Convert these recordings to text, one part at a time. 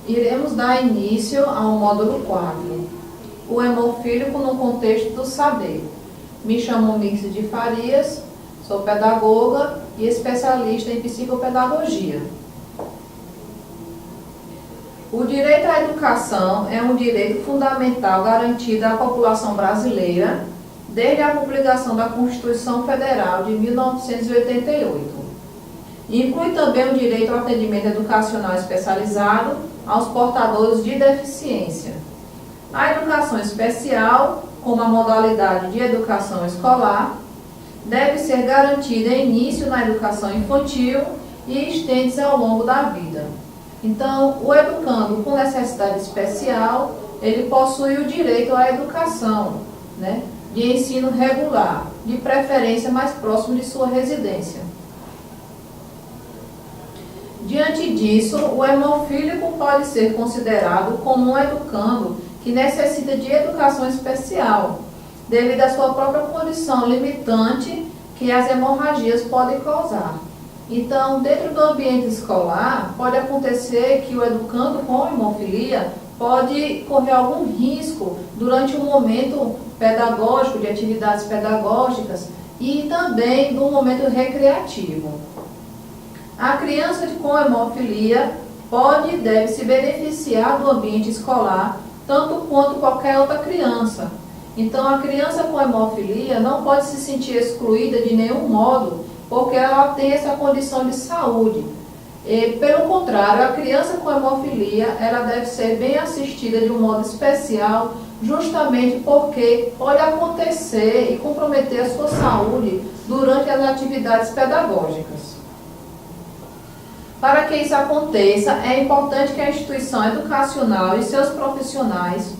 iremos dar início ao módulo 4, o hemofílico no contexto do saber. Me chamo Mix de Farias, sou pedagoga e especialista em psicopedagogia. O direito à educação é um direito fundamental garantido à população brasileira desde a publicação da Constituição Federal de 1988. Inclui também o direito ao atendimento educacional especializado aos portadores de deficiência. A educação especial, como a modalidade de educação escolar, deve ser garantida em início na educação infantil e estende-se ao longo da vida. Então, o educando com necessidade especial, ele possui o direito à educação, de ensino regular, de preferência mais próximo de sua residência. Diante disso, o hemofílico pode ser considerado como um educando que necessita de educação especial, devido à sua própria condição limitante que as hemorragias podem causar. Então, dentro do ambiente escolar, pode acontecer que o educando com hemofilia pode correr algum risco durante um momento pedagógico, de atividades pedagógicas e também do momento recreativo. A criança com hemofilia pode e deve se beneficiar do ambiente escolar, tanto quanto qualquer outra criança. Então, a criança com hemofilia não pode se sentir excluída de nenhum modo, porque ela tem essa condição de saúde. E, pelo contrário, a criança com hemofilia, ela deve ser bem assistida de um modo especial, justamente porque pode acontecer e comprometer a sua saúde durante as atividades pedagógicas. Para que isso aconteça, é importante que a instituição educacional e seus profissionais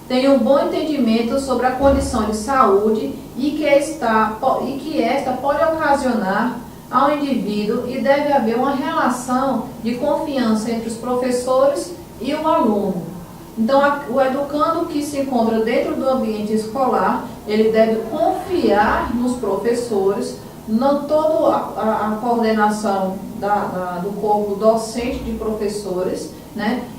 tenham um bom entendimento sobre a condição de saúde e que esta pode ocasionar ao indivíduo e deve haver uma relação de confiança entre os professores e o aluno. Então, o educando que se encontra dentro do ambiente escolar, ele deve confiar nos professores, não toda a coordenação do corpo docente de professores,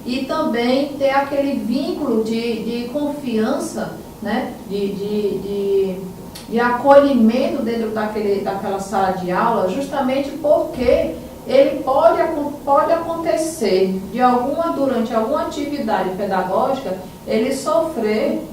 e também ter aquele vínculo de confiança, de acolhimento dentro daquela sala de aula, justamente porque ele pode acontecer durante alguma atividade pedagógica, ele sofrer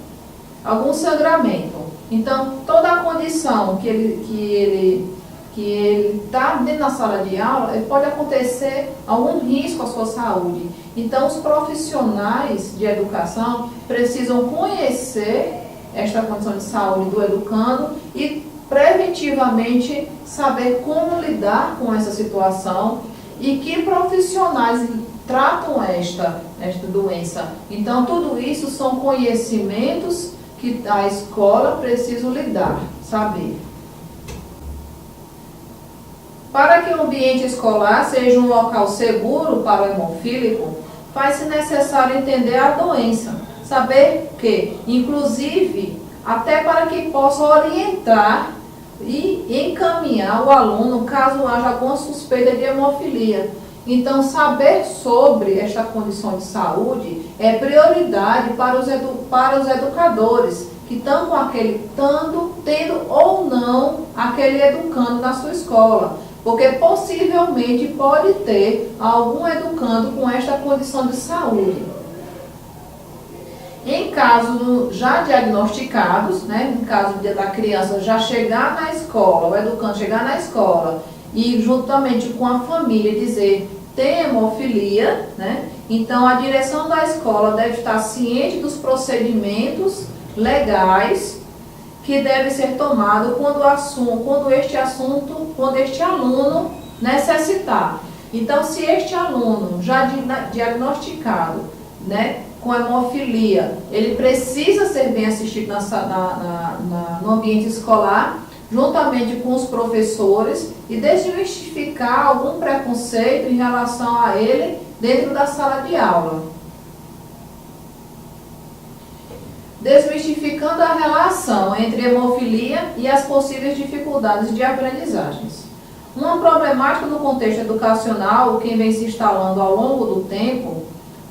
algum sangramento. Então, toda a condição que ele está dentro da sala de aula, pode acontecer algum risco à sua saúde. Então, os profissionais de educação precisam conhecer esta condição de saúde do educando e preventivamente saber como lidar com essa situação e que profissionais tratam esta doença. Então, tudo isso são conhecimentos que a escola precisa lidar, saber. Para que o ambiente escolar seja um local seguro para o hemofílico, faz-se necessário entender a doença, saber que, inclusive, até para que possa orientar e encaminhar o aluno caso haja alguma suspeita de hemofilia. Então, saber sobre esta condição de saúde é prioridade para os educadores, que estão tendo ou não aquele educando na sua escola, porque possivelmente pode ter algum educando com esta condição de saúde. Em casos já diagnosticados, em caso da criança já chegar na escola, o educando chegar na escola e juntamente com a família dizer tem hemofilia, então a direção da escola deve estar ciente dos procedimentos legais que deve ser tomado quando este aluno necessitar. Então, se este aluno já diagnosticado, com hemofilia, ele precisa ser bem assistido no ambiente escolar, juntamente com os professores, e desmistificar algum preconceito em relação a ele dentro da sala de aula. Desmistificando a relação entre hemofilia e as possíveis dificuldades de aprendizagens. Uma problemática no contexto educacional, que vem se instalando ao longo do tempo,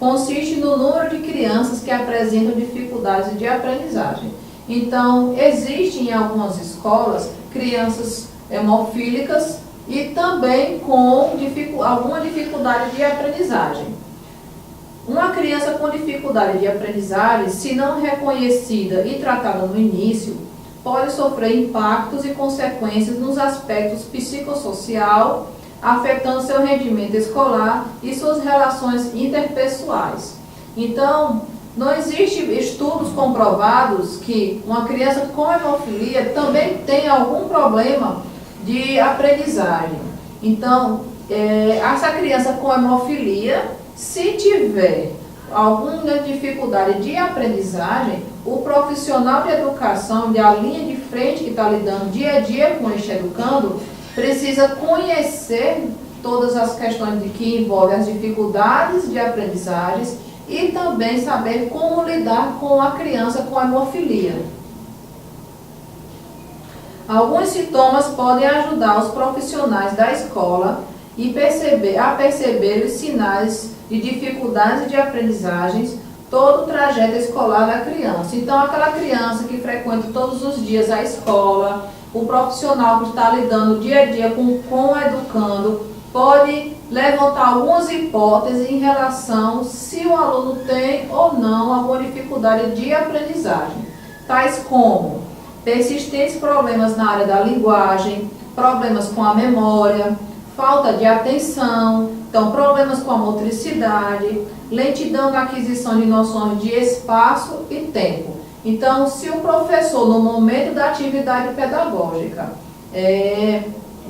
consiste no número de crianças que apresentam dificuldades de aprendizagem. Então, existem em algumas escolas crianças hemofílicas e também com alguma dificuldade de aprendizagem. Uma criança com dificuldade de aprendizagem, se não reconhecida e tratada no início, pode sofrer impactos e consequências nos aspectos psicossocial, afetando seu rendimento escolar e suas relações interpessoais. Então, não existem estudos comprovados que uma criança com hemofilia também tem algum problema de aprendizagem. Então, essa criança com hemofilia, se tiver alguma dificuldade de aprendizagem, o profissional de educação, da linha de frente que está lidando dia a dia com este educando, precisa conhecer todas as questões que envolvem as dificuldades de aprendizagens e também saber como lidar com a criança com hemofilia. Alguns sintomas podem ajudar os profissionais da escola a perceber os sinais de dificuldades de aprendizagens todo o trajeto escolar da criança. Então, aquela criança que frequenta todos os dias a escola, o profissional que está lidando dia a dia com o educando, pode levantar algumas hipóteses em relação se o aluno tem ou não alguma dificuldade de aprendizagem, tais como persistentes problemas na área da linguagem, problemas com a memória, falta de atenção, então problemas com a motricidade, lentidão na aquisição de noções de espaço e tempo. Então, se o professor, no momento da atividade pedagógica,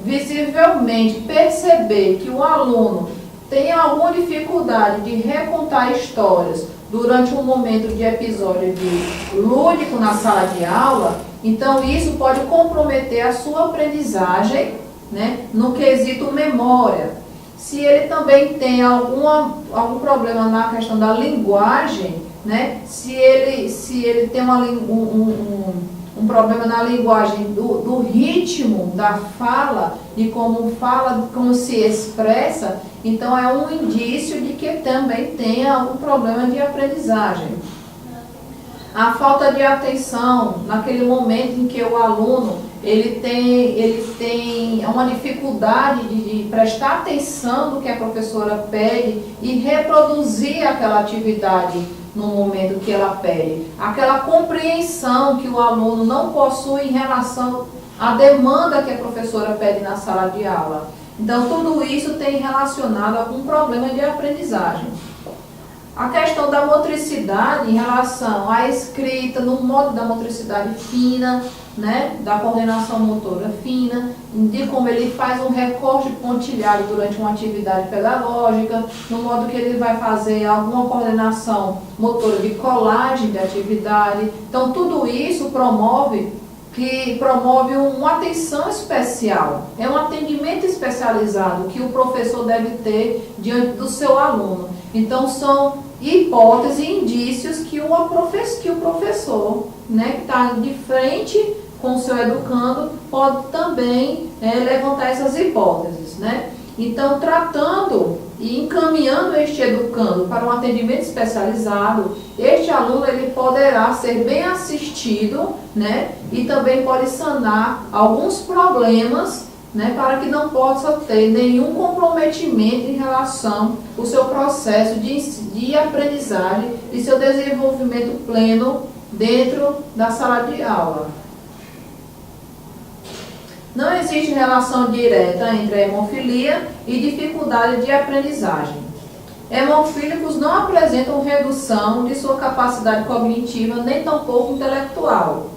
visivelmente perceber que o aluno tem alguma dificuldade de recontar histórias durante um momento de episódio de lúdico na sala de aula, então isso pode comprometer a sua aprendizagem, né, no quesito memória. Se ele também tem algum problema na questão da linguagem, né, se ele tem um problema na linguagem do ritmo da fala, de como fala, como se expressa, então é um indício de que também tem algum problema de aprendizagem. A falta de atenção, naquele momento em que o aluno ele tem uma dificuldade de prestar atenção no que a professora pede e reproduzir aquela atividade no momento que ela pede. Aquela compreensão que o aluno não possui em relação à demanda que a professora pede na sala de aula. Então, tudo isso tem relacionado a algum problema de aprendizagem. A questão da motricidade em relação à escrita, no modo da motricidade fina, né, da coordenação motora fina, de como ele faz um recorte pontilhado durante uma atividade pedagógica, no modo que ele vai fazer alguma coordenação motora de colagem de atividade. Então, tudo isso promove uma atenção especial, é um atendimento especializado que o professor deve ter diante do seu aluno. Então, são hipóteses e indícios que o professor, né, que está de frente com o seu educando, pode também levantar essas hipóteses, né? Então, tratando e encaminhando este educando para um atendimento especializado, este aluno ele poderá ser bem assistido, né? E também pode sanar alguns problemas, né, para que não possa ter nenhum comprometimento em relação ao seu processo de aprendizagem e seu desenvolvimento pleno dentro da sala de aula. Não existe relação direta entre a hemofilia e dificuldade de aprendizagem. Hemofílicos não apresentam redução de sua capacidade cognitiva nem tampouco intelectual.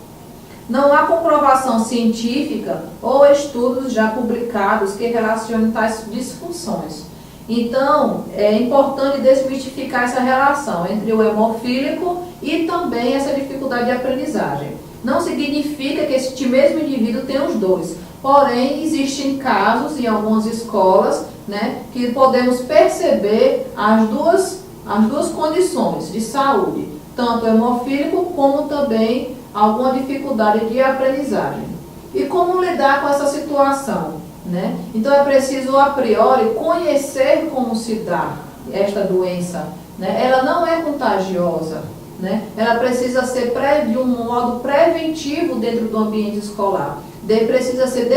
Não há comprovação científica ou estudos já publicados que relacionem tais disfunções. Então, é importante desmistificar essa relação entre o hemofílico e também essa dificuldade de aprendizagem. Não significa que este mesmo indivíduo tem os dois. Porém, existem casos em algumas escolas, né, que podemos perceber as duas condições de saúde, tanto o hemofílico como também alguma dificuldade de aprendizagem. E como lidar com essa situação, né? Então é preciso, a priori, conhecer como se dá esta doença né? Ela não é contagiosa, né? Ela precisa ser de um modo preventivo dentro do ambiente escolar. Precisa ser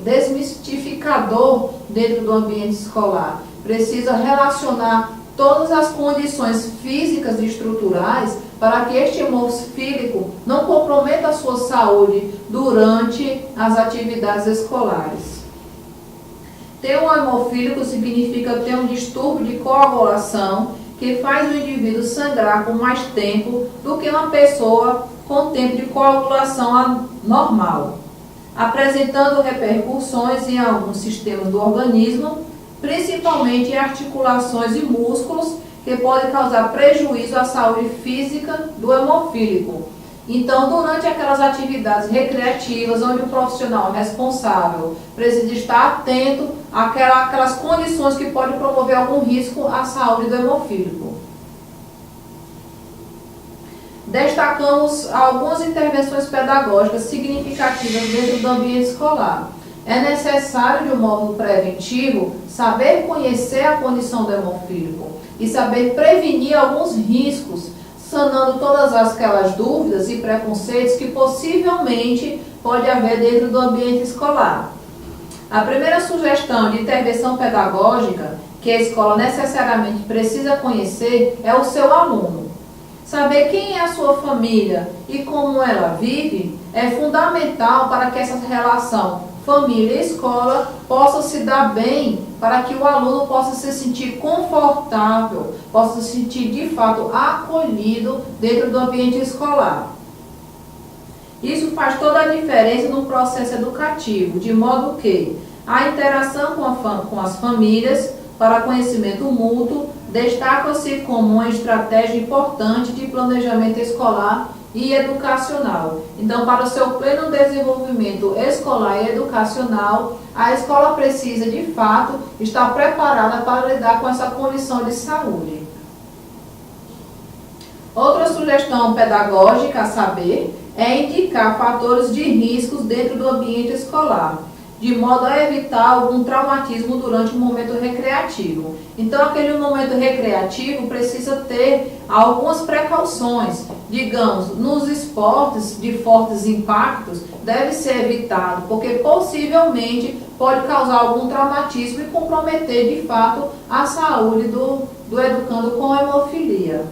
desmistificador dentro do ambiente escolar. Precisa relacionar todas as condições físicas e estruturais para que este hemofílico não comprometa a sua saúde durante as atividades escolares. Ter um hemofílico significa ter um distúrbio de coagulação que faz o indivíduo sangrar com mais tempo do que uma pessoa com tempo de coagulação normal, apresentando repercussões em alguns sistemas do organismo, principalmente em articulações e músculos, que podem causar prejuízo à saúde física do hemofílico. Então, durante aquelas atividades recreativas, onde o profissional responsável precisa estar atento àquelas condições que podem promover algum risco à saúde do hemofílico. Destacamos algumas intervenções pedagógicas significativas dentro do ambiente escolar. É necessário, de um modo preventivo, saber conhecer a condição do hemofílico e saber prevenir alguns riscos, sanando todas aquelas dúvidas e preconceitos que possivelmente pode haver dentro do ambiente escolar. A primeira sugestão de intervenção pedagógica que a escola necessariamente precisa conhecer é o seu aluno. Saber quem é a sua família e como ela vive é fundamental para que essa relação família e escola possa se dar bem, para que o aluno possa se sentir confortável, possa se sentir de fato acolhido dentro do ambiente escolar. Isso faz toda a diferença no processo educativo, de modo que a interação com as famílias para conhecimento mútuo destaca-se como uma estratégia importante de planejamento escolar e educacional. Então, para o seu pleno desenvolvimento escolar e educacional, a escola precisa, de fato, estar preparada para lidar com essa condição de saúde. Outra sugestão pedagógica a saber é indicar fatores de riscos dentro do ambiente escolar, de modo a evitar algum traumatismo durante o momento recreativo. Então, aquele momento recreativo precisa ter algumas precauções. Digamos, nos esportes de fortes impactos, deve ser evitado, porque possivelmente pode causar algum traumatismo e comprometer, de fato, a saúde do educando com hemofilia.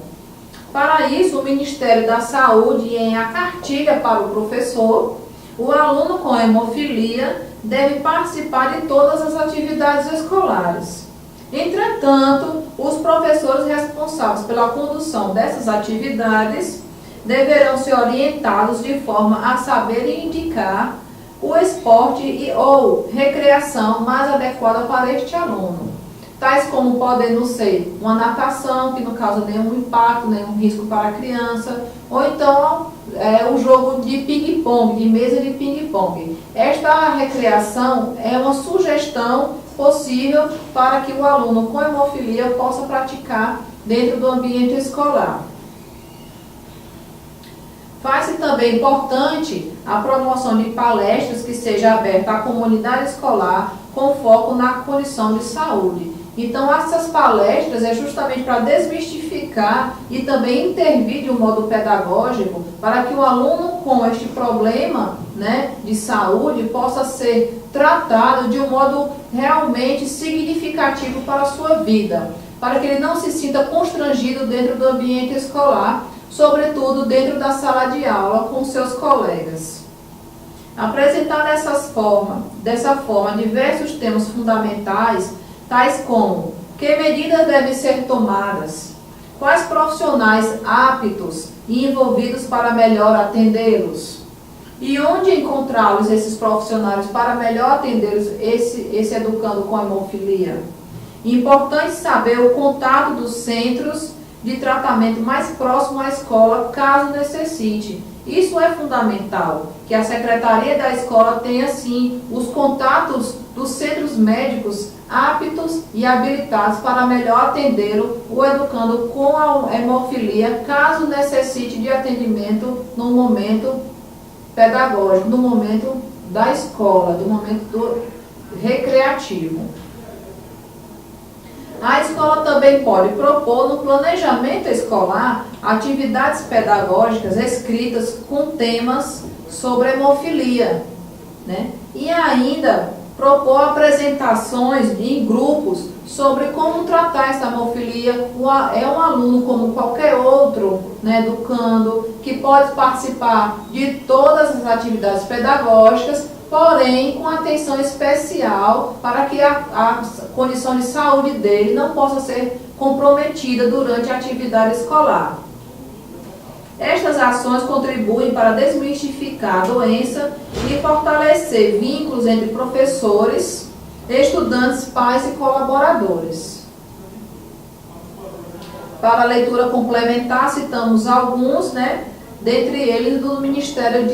Para isso, o Ministério da Saúde, em a cartilha para o professor, o aluno com hemofilia deve participar de todas as atividades escolares. Entretanto, os professores responsáveis pela condução dessas atividades deverão ser orientados de forma a saber indicar o esporte ou recreação mais adequada para este aluno, tais como podendo ser uma natação, que não causa nenhum impacto, nenhum risco para a criança, ou então o jogo de ping-pong, de mesa de ping-pong. Esta recreação é uma sugestão possível para que o aluno com hemofilia possa praticar dentro do ambiente escolar. Faz-se também importante a promoção de palestras que seja aberta à comunidade escolar com foco na condição de saúde. Então, essas palestras é justamente para desmistificar e também intervir de um modo pedagógico para que o aluno com este problema, né, de saúde possa ser tratado de um modo realmente significativo para a sua vida, para que ele não se sinta constrangido dentro do ambiente escolar, sobretudo dentro da sala de aula com seus colegas. Apresentar dessa forma diversos temas fundamentais, tais como: que medidas devem ser tomadas, quais profissionais aptos e envolvidos para melhor atendê-los, e onde encontrá-los, esses profissionais, para melhor atendê-los, esse educando com hemofilia. Importante saber o contato dos centros de tratamento mais próximo à escola, caso necessite. Isso é fundamental, que a secretaria da escola tenha, sim, os contatos dos centros médicos aptos e habilitados para melhor atender o educando com a hemofilia, caso necessite de atendimento no momento pedagógico, no momento da escola, no momento do recreativo. A escola também pode propor no planejamento escolar atividades pedagógicas escritas com temas sobre hemofilia, né? E ainda propor apresentações em grupos sobre como tratar essa hemofilia. É um aluno como qualquer outro, né, educando, que pode participar de todas as atividades pedagógicas, porém com atenção especial para que a condição de saúde dele não possa ser comprometida durante a atividade escolar. Estas ações contribuem para desmistificar a doença e fortalecer vínculos entre professores, estudantes, pais e colaboradores. Para a leitura complementar, citamos alguns, né, dentre eles do Ministério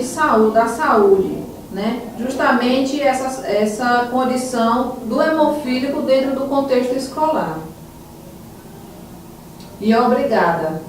da Saúde, né, justamente essa condição do hemofílico dentro do contexto escolar. E obrigada.